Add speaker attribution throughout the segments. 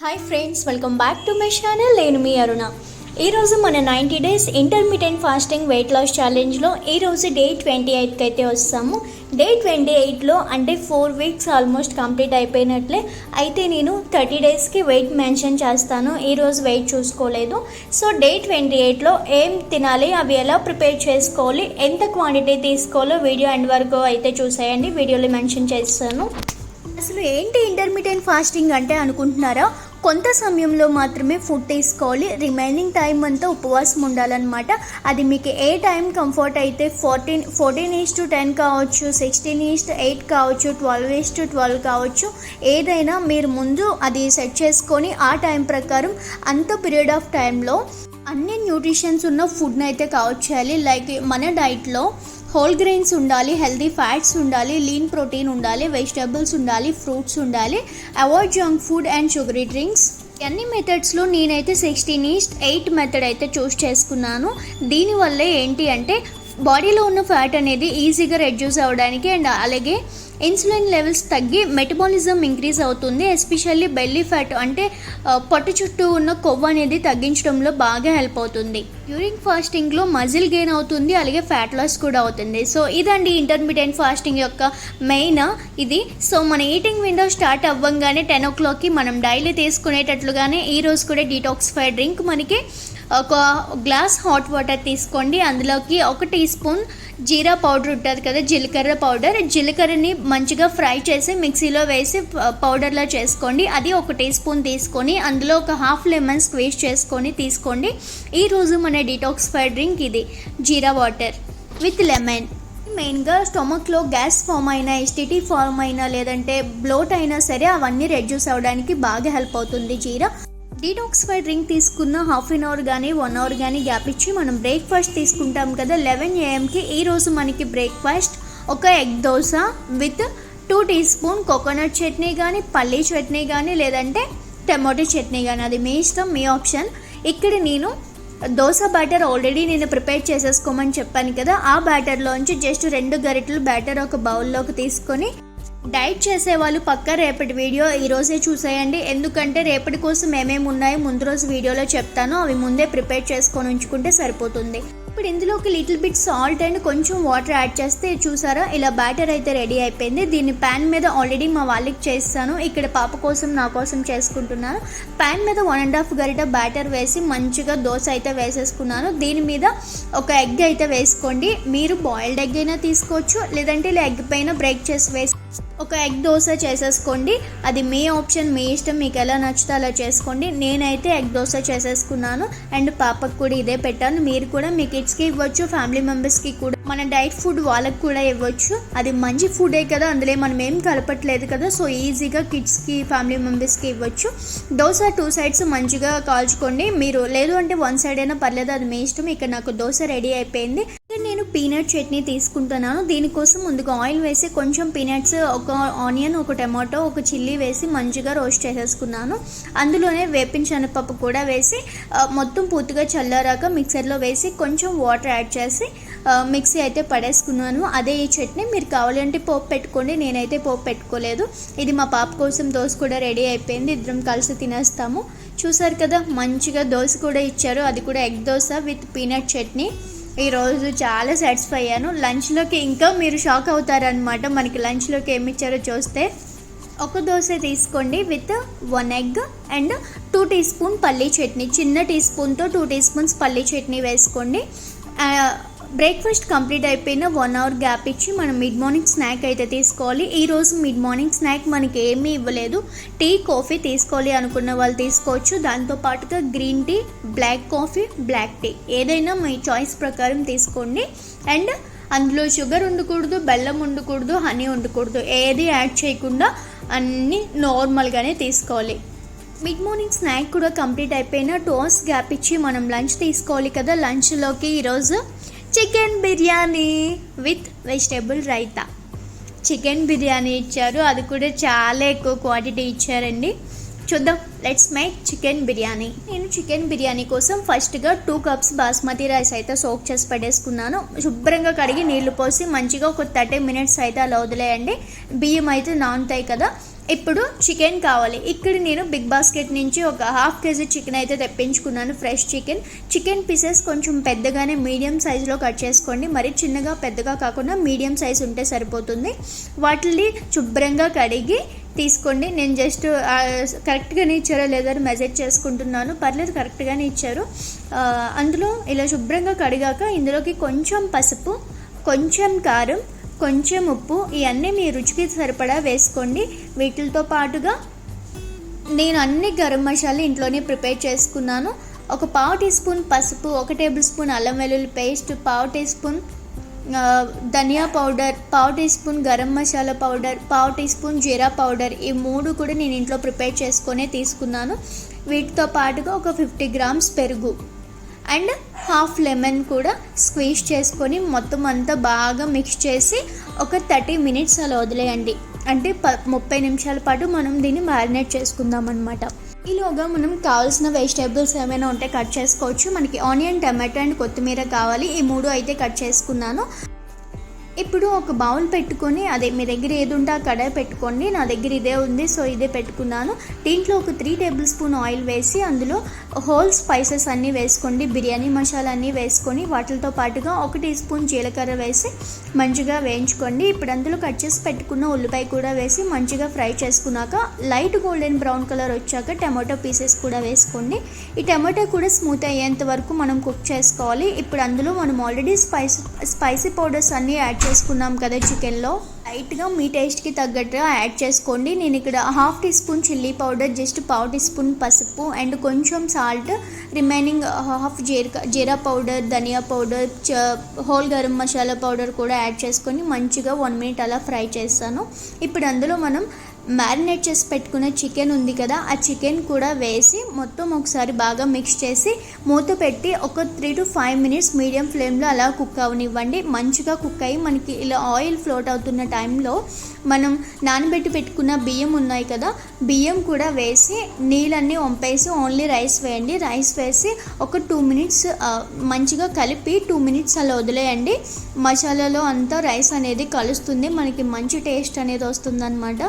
Speaker 1: Hi friends, welcome back to my channel. నేను మీ అరుణ. ఈరోజు మన 90 days intermediate fasting weight loss ఛాలెంజ్లో ఈరోజు డే 28కి అయితే వస్తాము. డే 28లో అంటే 4 వీక్స్ ఆల్మోస్ట్ కంప్లీట్ అయిపోయినట్లే. అయితే నేను 30 డేస్కి వెయిట్ మెన్షన్ చేస్తాను. ఈరోజు వెయిట్ చూసుకోలేదు. సో డే 28లో ఏం తినాలి, అవి ఎలా ప్రిపేర్ చేసుకోవాలి, ఎంత క్వాంటిటీ తీసుకోవాలో వీడియో ఎండ్ వరకు అయితే చూసేయండి. వీడియోలో మెన్షన్ చేస్తాను. అసలు ఏంటి ఇంటర్మీడియట్ ఫాస్టింగ్ అంటే అనుకుంటున్నారా? కొంత సమయంలో మాత్రమే ఫుడ్ తీసుకోవాలి, రిమైనింగ్ టైం అంతా ఉపవాసం ఉండాలన్నమాట. అది మీకు ఏ టైం కంఫర్ట్ అయితే 14:10 కావచ్చు, 16:8 కావచ్చు, 12:12 కావచ్చు, ఏదైనా మీరు ముందు అది సెట్ చేసుకొని ఆ టైం ప్రకారం అంత పీరియడ్ ఆఫ్ టైంలో అన్ని న్యూట్రిషన్స్ ఉన్న ఫుడ్ని అయితే కవర్ చేయాలి. లైక్ మన డైట్లో హోల్ గ్రెయిన్స్ ఉండాలి, హెల్దీ ఫ్యాట్స్ ఉండాలి, లీన్ ప్రోటీన్ ఉండాలి, వెజిటబుల్స్ ఉండాలి, ఫ్రూట్స్ ఉండాలి, avoid junk food and sugary drinks. అన్ని మెథడ్స్లో నేనైతే 16:8 మెథడ్ అయితే చూస్ చేసుకున్నాను. దీనివల్ల ఏంటి అంటే బాడీలో ఉన్న ఫ్యాట్ అనేది ఈజీగా రెడ్యూస్ అవ్వడానికి అండ్ అలాగే ఇన్సులిన్ లెవెల్స్ తగ్గి మెటబాలిజం ఇంక్రీజ్ అవుతుంది. ఎస్పెషల్లీ బెల్లీ ఫ్యాట్ అంటే పొట్టు చుట్టూ ఉన్న కొవ్వు అనేది తగ్గించడంలో బాగా హెల్ప్ అవుతుంది. డ్యూరింగ్ ఫాస్టింగ్లో మజిల్ గెయిన్ అవుతుంది, అలాగే ఫ్యాట్ లాస్ కూడా అవుతుంది. సో ఇదండి ఇంటర్మీడియట్ ఫాస్టింగ్ యొక్క మెయిన్ ఇది. సో మన ఈటింగ్ విండో స్టార్ట్ అవ్వంగానే 10 o'clockకి మనం డైలీ తీసుకునేటట్లుగానే ఈరోజు కూడా డీటాక్సిఫై డ్రింక్ మనకి ఒక గ్లాస్ హాట్ వాటర్ తీసుకోండి. అందులోకి 1 టీ స్పూన్ జీరా పౌడర్ ఉంటుంది కదా, జీలకర్ర పౌడర్. జీలకర్రని మంచిగా ఫ్రై చేసి మిక్సీలో వేసి పౌడర్లా చేసుకోండి. అది 1 టీ స్పూన్ తీసుకొని అందులో ఒక హాఫ్ లెమన్ స్క్వీజ్ చేసుకొని తీసుకోండి. ఈరోజు మన డీటాక్సిఫై డ్రింక్ ఇది జీరా వాటర్ విత్ లెమన్. మెయిన్గా స్టొమక్లో గ్యాస్ ఫామ్ అయినా, ఎస్టిటీ ఫామ్ అయినా, లేదంటే బ్లోట్ అయినా సరే అవన్నీ రెడ్యూస్ అవ్వడానికి బాగా హెల్ప్ అవుతుంది జీరా. డీటాక్సిఫై డ్రింక్ తీసుకున్న హాఫ్ అన్ అవర్ కానీ 1 hour కానీ గ్యాప్ ఇచ్చి మనం బ్రేక్ఫాస్ట్ తీసుకుంటాం కదా 11 AM ఈరోజు మనకి బ్రేక్ఫాస్ట్ ఒక egg dosa with 2 teaspoon coconut chutney కానీ, పల్లీ చట్నీ కానీ, లేదంటే టమాటో చట్నీ కానీ, అది మీ ఇష్టం, మీ ఆప్షన్. ఇక్కడ నేను దోశ బ్యాటర్ ఆల్రెడీ నేను ప్రిపేర్ చేసేసుకోమని చెప్పాను కదా, ఆ బ్యాటర్లోంచి జస్ట్ 2 గరిటెలు బ్యాటర్ ఒక బౌల్లోకి తీసుకొని డైట్ చేసేవాళ్ళు పక్కా రేపటి వీడియో ఈరోజే చూసేయండి. ఎందుకంటే రేపటి కోసం ఏమేమి ఉన్నాయో ముందు రోజు వీడియోలో చెప్తాను, అవి ముందే ప్రిపేర్ చేసుకొని ఉంచుకుంటే సరిపోతుంది. ఇప్పుడు ఇందులోకి లిటిల్ బిట్ సాల్ట్ అండ్ కొంచెం వాటర్ యాడ్ చేస్తే చూసారా ఇలా బ్యాటర్ అయితే రెడీ అయిపోయింది. దీన్ని ప్యాన్ మీద ఆల్రెడీ మా వాళ్ళకి చేస్తాను, ఇక్కడ పాప కోసం నా కోసం చేసుకుంటున్నాను. ప్యాన్ మీద 1.5 గరిట బ్యాటర్ వేసి మంచిగా దోశ అయితే వేసేసుకున్నాను. దీని మీద ఒక ఎగ్ అయితే వేసుకోండి. మీరు బాయిల్డ్ ఎగ్ అయినా తీసుకోవచ్చు, లేదంటే ఇలా ఎగ్ పైన బ్రేక్ చేసి వేసి ఒక ఎగ్ దోశ చేసేసుకోండి. అది మీ ఆప్షన్, మీ ఇష్టం, మీకు ఎలా నచ్చితే అలా చేసుకోండి. నేనైతే ఎగ్ దోశ చేసేసుకున్నాను అండ్ పాపకు కూడా ఇదే పెట్టాను. మీరు కూడా మీ కిడ్స్కి ఇవ్వచ్చు, ఫ్యామిలీ మెంబర్స్కి కూడా, మన డైట్ ఫుడ్ వాళ్ళకి కూడా ఇవ్వచ్చు. అది మంచి ఫుడే కదా, అందులో మనం ఏం కలపట్లేదు కదా, సో ఈజీగా కిడ్స్కి, ఫ్యామిలీ మెంబర్స్కి ఇవ్వచ్చు. దోశ 2 sides మంచిగా కాల్చుకోండి. మీరు లేదు అంటే 1 side అయినా పర్లేదు, అది మీ ఇష్టం. ఇక్కడ నాకు దోశ రెడీ అయిపోయింది. నేను పీనట్ చట్నీ తీసుకుంటున్నాను. దీనికోసం ముందుగా ఆయిల్ వేసి కొంచెం పీనట్స్, ఒక ఆనియన్, ఒక టమాటో, ఒక చిల్లీ వేసి మంచిగా రోస్ట్ చేసేసుకున్నాను. అందులోనే వేపిన శనగపప్పు కూడా వేసి మొత్తం పూర్తిగా చల్లారాక మిక్సర్లో వేసి కొంచెం వాటర్ యాడ్ చేసి మిక్సీ అయితే పడేసుకున్నాను. అదే ఈ చట్నీ. మీరు కావాలంటే పోపు పెట్టుకోండి, నేనైతే పోపు పెట్టుకోలేదు. ఇది మా పాప కోసం దోశ కూడా రెడీ అయిపోయింది, ఇద్దరం కలిసి తినేస్తాము. చూసారు కదా మంచిగా దోశ కూడా ఇచ్చారు, అది కూడా egg dosa with peanut chutney. ఈరోజు చాలా సాటిస్ఫై అయ్యాను. లంచ్లోకి ఇంకా మీరు షాక్ అవుతారనమాట, మనకి లంచ్లోకి ఏమి ఇచ్చారో చూస్తే. ఒక దోశ తీసుకోండి with 1 egg and 2 teaspoon పల్లీ చట్నీ. చిన్న టీ స్పూన్తో 2 టీ స్పూన్స్ పల్లీ చట్నీ వేసుకోండి. బ్రేక్ఫాస్ట్ కంప్లీట్ అయిపోయిన 1 hour గ్యాప్ ఇచ్చి మనం మిడ్ మార్నింగ్ స్నాక్ అయితే తీసుకోవాలి. ఈరోజు మిడ్ మార్నింగ్ స్నాక్ మనకి ఏమీ ఇవ్వలేదు. టీ, కాఫీ తీసుకోవాలి అనుకున్న వాళ్ళు తీసుకోవచ్చు. దాంతోపాటుగా green tea, black coffee, black tea, ఏదైనా మీ చాయిస్ ప్రకారం తీసుకోండి. అండ్ అందులో షుగర్ ఉండకూడదు, బెల్లం ఉండకూడదు, హనీ ఉండకూడదు, ఏది యాడ్ చేయకుండా అన్నీ నార్మల్గానే తీసుకోవాలి. మిడ్ మార్నింగ్ స్నాక్ కూడా కంప్లీట్ అయిపోయిన 2 hours గ్యాప్ ఇచ్చి మనం లంచ్ తీసుకోవాలి కదా. లంచ్లోకి ఈరోజు chicken biryani with vegetable raita. Chicken biryani ఇచ్చారు, అది కూడా చాలా ఎక్కువ క్వాంటిటీ ఇచ్చారండి. చూద్దాం, లెట్స్ మేక్ చికెన్ బిర్యానీ. నేను చికెన్ బిర్యానీ కోసం ఫస్ట్గా 2 cups బాస్మతి రైస్ అయితే సోక్ చేసి పడేసుకున్నాను. శుభ్రంగా కడిగి నీళ్లు పోసి మంచిగా ఒక 30 minutes అయితే అలా వదిలేయండి. బియ్యం అయితే నానుతాయి కదా. ఇప్పుడు చికెన్ కావాలి. ఇక్కడ నేను బిగ్ బాస్కెట్ నుంచి ఒక 1/2 kg చికెన్ అయితే తెప్పించుకున్నాను. ఫ్రెష్ చికెన్ పీసెస్ కొంచెం పెద్దగానే మీడియం సైజులో కట్ చేసుకోండి. మరి చిన్నగా పెద్దగా కాకుండా మీడియం సైజు ఉంటే సరిపోతుంది. వాటిని శుభ్రంగా కడిగి తీసుకోండి. నేను జస్ట్ కరెక్ట్గానే ఇచ్చారో లేదో మెజర్ చేసుకుంటున్నాను. పర్లేదు, కరెక్ట్గానే ఇచ్చారు. అందులో ఇలా శుభ్రంగా కడిగాక ఇందులోకి కొంచెం పసుపు, కొంచెం కారం, కొంచెం ఉప్పు, ఇవన్నీ మీ రుచికి సరిపడా వేసుకోండి. వీటితో పాటుగా నేను అన్ని గరం మసాలా ఇంట్లోనే ప్రిపేర్ చేసుకున్నాను. ఒక 1/2 టీ స్పూన్ పసుపు, 1 టేబుల్ స్పూన్ అల్లం వెల్లుల్లి పేస్ట్, 1/2 టీ స్పూన్ ధనియా powder, 1/2 teaspoon garam masala powder, 1/2 teaspoon జీరా పౌడర్, ఈ 3 కూడా నేను ఇంట్లో ప్రిపేర్ చేసుకొని తీసుకున్నాను. వీటితో పాటుగా ఒక 50 grams పెరుగు అండ్ 1/2 లెమన్ కూడా స్క్వీజ్ చేసుకొని మొత్తం అంతా బాగా మిక్స్ చేసి ఒక 30 minutes అలా వదిలేయండి. అంటే 30 నిమిషాల పాటు మనం దీన్ని మ్యారినేట్ చేసుకుందాం అన్నమాట. ఈలోగా మనం కావాల్సిన వెజిటేబుల్స్ ఏమైనా ఉంటే కట్ చేసుకోవచ్చు. మనకి ఆనియన్, టమాటో అండ్ కొత్తిమీర కావాలి. ఈ 3 అయితే కట్ చేసుకున్నాను. ఇప్పుడు ఒక బౌల్ పెట్టుకొని, అదే మీ దగ్గర ఏది ఉంటే ఆ కడాయి పెట్టుకోండి. నా దగ్గర ఇదే ఉంది, సో ఇదే పెట్టుకున్నాను. దీంట్లో ఒక 3 టేబుల్ స్పూన్ ఆయిల్ వేసి అందులో హోల్ స్పైసెస్ అన్నీ వేసుకోండి. బిర్యానీ మసాలా అన్నీ వేసుకొని వాటితో పాటుగా 1 టీ స్పూన్ జీలకర్ర వేసి మంచిగా వేయించుకోండి. ఇప్పుడు అందులో కట్ చేసి పెట్టుకున్న ఉల్లిపాయ కూడా వేసి మంచిగా ఫ్రై చేసుకున్నాక లైట్ గోల్డెన్ బ్రౌన్ కలర్ వచ్చాక టమాటో పీసెస్ కూడా వేసుకోండి. ఈ టమాటో కూడా స్మూత్ అయ్యేంత వరకు మనం కుక్ చేసుకోవాలి. ఇప్పుడు అందులో మనం ఆల్రెడీ స్పైసీ పౌడర్స్ అన్నీ యాడ్ చేసుకున్నాం కదా చికెన్లో, లైట్గా మీ టేస్ట్కి తగ్గట్టుగా యాడ్ చేసుకోండి. నేను ఇక్కడ 1/2 teaspoon chilli powder, just 1/2 teaspoon పసుపు అండ్ కొంచెం సాల్ట్, రిమైనింగ్ 1/2 జీరా పౌడర్, ధనియా powder, whole garam masala powder కూడా యాడ్ చేసుకొని మంచిగా 1 minute అలా ఫ్రై చేస్తాను. ఇప్పుడు అందులో మనం మ్యారినేట్ చేసి పెట్టుకున్న చికెన్ ఉంది కదా, ఆ చికెన్ కూడా వేసి మొత్తం ఒకసారి బాగా మిక్స్ చేసి మూత పెట్టి ఒక 3 to 5 minutes మీడియం ఫ్లేమ్లో అలా కుక్ అవనివ్వండి. మంచిగా కుక్ అయ్యి మనకి ఇలా ఆయిల్ ఫ్లోట్ అవుతున్న టైంలో మనం నానబెట్టి పెట్టుకున్న బియ్యం ఉన్నాయి కదా, బియ్యం కూడా వేసి నీళ్ళన్నీ వంపేసి ఓన్లీ రైస్ వేయండి. రైస్ వేసి ఒక 2 minutes మంచిగా కలిపి 2 minutes అలా వదిలేయండి. మసాలాలో అంతా రైస్ అనేది కలుస్తుంది, మనకి మంచి టేస్ట్ అనేది వస్తుంది అన్నమాట.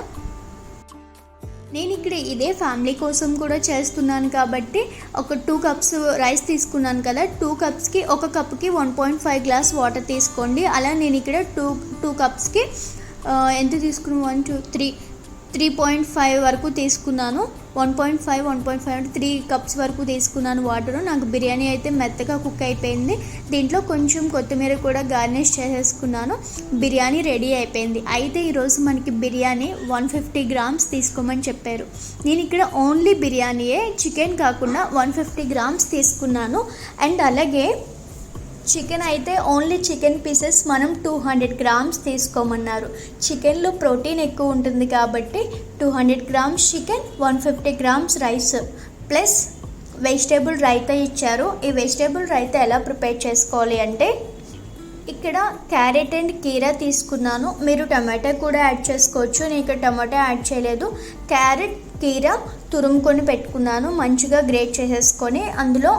Speaker 1: నేను ఇక్కడ ఇదే ఫ్యామిలీ కోసం కూడా చేస్తున్నాను కాబట్టి ఒక 2 cups రైస్ తీసుకున్నాను కదా, 2 cupsకి 1 cupకి 1.5 glass వాటర్ తీసుకోండి. అలా నేను ఇక్కడ 2 cupsకి ఎంత తీసుకున్నాను, 1 2 3.5 వరకు తీసుకున్నాను. 1.5 అంటే 3 cups వరకు తీసుకున్నాను వాటర్. నాకు బిర్యానీ అయితే మెత్తగా కుక్ అయిపోయింది. దీంట్లో కొంచెం కొత్తిమీర కూడా గార్నిష్ చేసేసుకున్నాను. బిర్యానీ రెడీ అయిపోయింది. అయితే ఈరోజు మనకి బిర్యానీ 150 grams తీసుకోమని చెప్పారు. నేను ఇక్కడ ఓన్లీ బిర్యానీయే, చికెన్ కాకుండా 150 grams తీసుకున్నాను. అండ్ అలాగే చికెన్ అయితే ఓన్లీ చికెన్ పీసెస్ మనం 200 grams తీసుకోమన్నారు. చికెన్లో ప్రోటీన్ ఎక్కువ ఉంటుంది కాబట్టి 200 grams chicken, 150 grams rice plus vegetable raita ఇచ్చారు. ఈ వెజిటేబుల్ రైతా ఎలా ప్రిపేర్ చేసుకోవాలి అంటే, ఇక్కడ క్యారెట్ అండ్ కీరా తీసుకున్నాను. మీరు టమాటా కూడా యాడ్ చేసుకోవచ్చు. నేను ఇక్కడ టమాటా యాడ్ చేయలేదు. క్యారెట్, కీరా తురుముకొని పెట్టుకున్నాను. మంచిగా గ్రేట్ చేసేసుకొని అందులో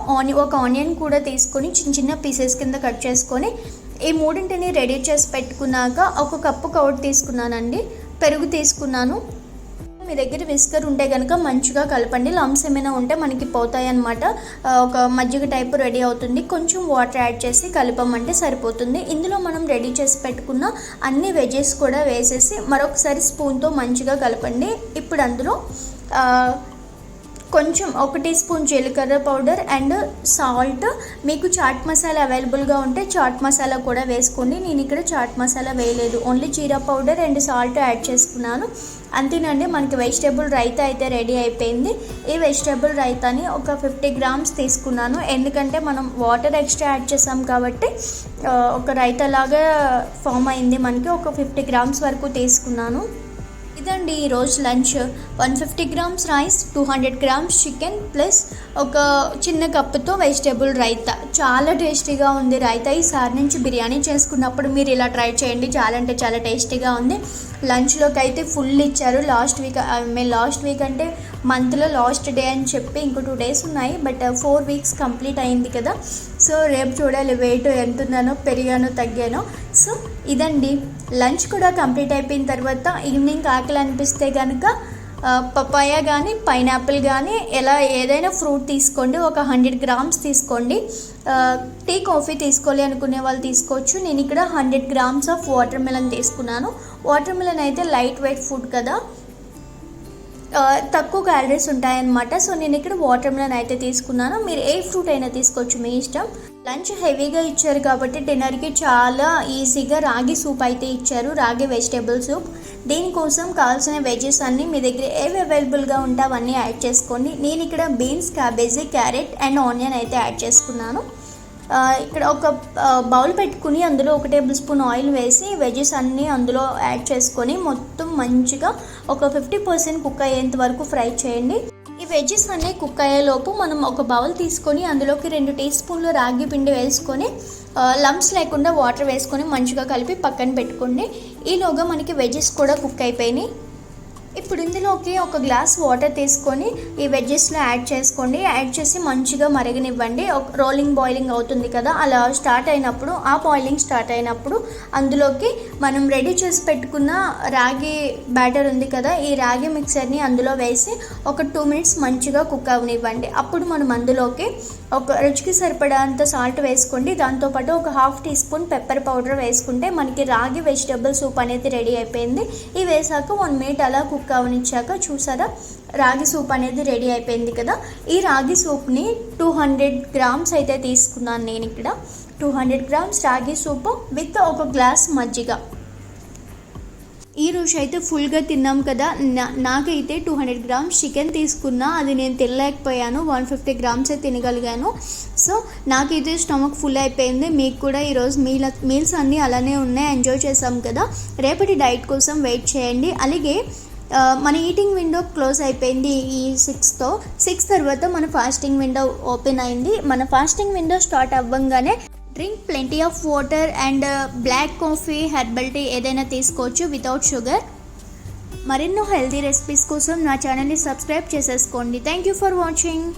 Speaker 1: ఒక ఆనియన్ కూడా తీసుకొని చిన్న పీసెస్ కింద కట్ చేసుకొని ఈ 3 రెడీ చేసి పెట్టుకున్నాక 1 కప్పు కర్డ్ తీసుకున్నానండి. పెరుగు తీసుకున్నాను. మీ దగ్గర విస్కర్ ఉంటే కనుక మంచిగా కలపండి. లమ్స్ ఏమైనా ఉంటే మనకి పోతాయి అన్నమాట. ఒక మజ్జిగ టైపు రెడీ అవుతుంది. కొంచెం వాటర్ యాడ్ చేసి కలపమంటే సరిపోతుంది. ఇందులో మనం రెడీ చేసి పెట్టుకున్న అన్ని వెజెస్ కూడా వేసేసి మరొకసారి స్పూన్తో మంచిగా కలపండి. ఇప్పుడు అందులో కొంచెం 1 టీ స్పూన్ జీలకర్ర పౌడర్ అండ్ సాల్ట్, మీకు చాట్ మసాలా అవైలబుల్గా ఉంటే చాట్ మసాలా కూడా వేసుకోండి. నేను ఇక్కడ చాట్ మసాలా వేయలేదు, only jeera powder and salt add చేసుకున్నాను. అంతేనండి, మనకి వెజిటేబుల్ రైతా అయితే రెడీ అయిపోయింది. ఈ వెజిటేబుల్ రైతాని ఒక 50 grams తీసుకున్నాను. ఎందుకంటే మనం వాటర్ ఎక్స్ట్రా యాడ్ చేసాం కాబట్టి ఒక రైతా లాగా ఫామ్ అయింది మనకి. ఒక 50 grams వరకు తీసుకున్నాను. ఇదండి ఈరోజు lunch. 150 grams rice, 200 grams chicken plus ఒక చిన్న కప్పుతో వెజిటేబుల్ రైతా. చాలా టేస్టీగా ఉంది రైతా. ఈసారి నుంచి బిర్యానీ చేసుకున్నప్పుడు మీరు ఇలా ట్రై చేయండి, చాలా అంటే చాలా టేస్టీగా ఉంది. లంచ్లోకి అయితే ఫుల్ ఇచ్చారు. లాస్ట్ వీక్ అంటే మంత్లో లాస్ట్ డే అని చెప్పి ఇంకో 2 days ఉన్నాయి, బట్ 4 weeks కంప్లీట్ అయింది కదా. సో రేపు చూడాలి వెయిట్ ఎంత ఉన్నానో, పెరిగానో తగ్గానో. సో ఇదండి, లంచ్ కూడా కంప్లీట్ అయిపోయిన తర్వాత ఈవినింగ్ ఆకలి అనిపిస్తే కనుక పపాయ కానీ పైనాపిల్ కానీ ఏదైనా ఫ్రూట్ తీసుకోండి. ఒక 100 grams తీసుకోండి. టీ కాఫీ తీసుకోవాలి అనుకునే వాళ్ళు తీసుకోవచ్చు. నేను ఇక్కడ 100 grams ఆఫ్ వాటర్ మిలన్ తీసుకున్నాను. వాటర్ మిలన్ అయితే లైట్ వెయిట్ ఫుడ్ కదా, తక్కువ క్యాలరీస్ ఉంటాయన్నమాట. సో నేను ఇక్కడ వాటర్ మిలన్ అయితే తీసుకున్నాను. మీరు ఏ ఫ్రూట్ అయినా తీసుకోవచ్చు, మీ ఇష్టం. లంచ్ హెవీగా ఇచ్చారు కాబట్టి డిన్నర్కి చాలా ఈజీగా రాగి సూప్ అయితే ఇచ్చారు, రాగి వెజిటేబుల్ సూప్. దీనికోసం కావాల్సిన వెజెస్ అన్నీ మీ దగ్గర ఏవి అవైలబుల్గా ఉంటే అవన్నీ యాడ్ చేసుకోండి. నేను ఇక్కడ beans, cabbage, carrot and onion అయితే యాడ్ చేసుకున్నాను. ఇక్కడ ఒక బౌల్ పెట్టుకుని అందులో 1 tablespoon ఆయిల్ వేసి వెజెస్ అన్నీ అందులో యాడ్ చేసుకొని మొత్తం మంచిగా ఒక 50% కుక్ అయ్యేంత వరకు ఫ్రై చేయండి. ఈ వెజెస్ అన్నీ కుక్ అయ్యేలోపు మనం ఒక బౌల్ తీసుకొని అందులోకి 2 teaspoons రాగి పిండి వేసుకొని లంప్స్ లేకుండా వాటర్ వేసుకొని మంచిగా కలిపి పక్కన పెట్టుకోండి. ఈలోగా మనకి వెజెస్ కూడా కుక్ అయిపోయినాయి. ఇప్పుడు ఇందులోకి ఒక గ్లాస్ వాటర్ తీసుకొని ఈ వెజ్జెస్లో యాడ్ చేసుకోండి. యాడ్ చేసి మంచిగా మరగనివ్వండి. ఒక రోలింగ్ బాయిలింగ్ అవుతుంది కదా, అలా బాయిలింగ్ స్టార్ట్ అయినప్పుడు అందులోకి మనం రెడీ చేసి పెట్టుకున్న రాగి బ్యాటర్ ఉంది కదా, ఈ రాగి మిక్సర్ని అందులో వేసి ఒక 2 minutes మంచిగా కుక్ అవనివ్వండి. అప్పుడు మనం అందులోకి ఒక రుచికి సరిపడంత సాల్ట్ వేసుకోండి. దాంతోపాటు ఒక 1/2 teaspoon పెప్పర్ పౌడర్ వేసుకుంటే మనకి రాగి వెజిటబుల్ సూప్ అనేది రెడీ అయిపోయింది. ఇవి వేసాక 1 minute అలా కుక్ అవనిచ్చాక చూసారా, రాగి సూప్ అనేది రెడీ అయిపోయింది కదా. ఈ రాగి సూప్ని 200 grams అయితే తీసుకున్నాను నేను ఇక్కడ. 200 grams రాగి సూపు విత్ ఒక గ్లాస్ మజ్జిగ. ఈ రోజు అయితే ఫుల్గా తిన్నాం కదా. నాకైతే 200 grams చికెన్ తీసుకున్నా, అది నేను తినలేకపోయాను. 150 grams తినగలిగాను. సో నాకైతే స్టమక్ ఫుల్ అయిపోయింది. మీకు కూడా ఈరోజు మీల్స్ అన్నీ అలానే ఉన్నాయి, ఎంజాయ్ చేసాం కదా. రేపటి డైట్ కోసం వెయిట్ చేయండి. అలాగే మన ఈటింగ్ విండో క్లోజ్ అయిపోయింది ఈ 6తో. 6 తర్వాత మన ఫాస్టింగ్ విండో ఓపెన్ అయింది. మన ఫాస్టింగ్ విండో స్టార్ట్ అవ్వగానే drink plenty of water and black coffee, herbal tea ఏదైనా తీసుకోవచ్చు వితౌట్ షుగర్. మరెన్నో హెల్తీ రెసిపీస్ కోసం నా ఛానల్ని సబ్స్క్రైబ్ చేసేసుకోండి. Thank you for watching.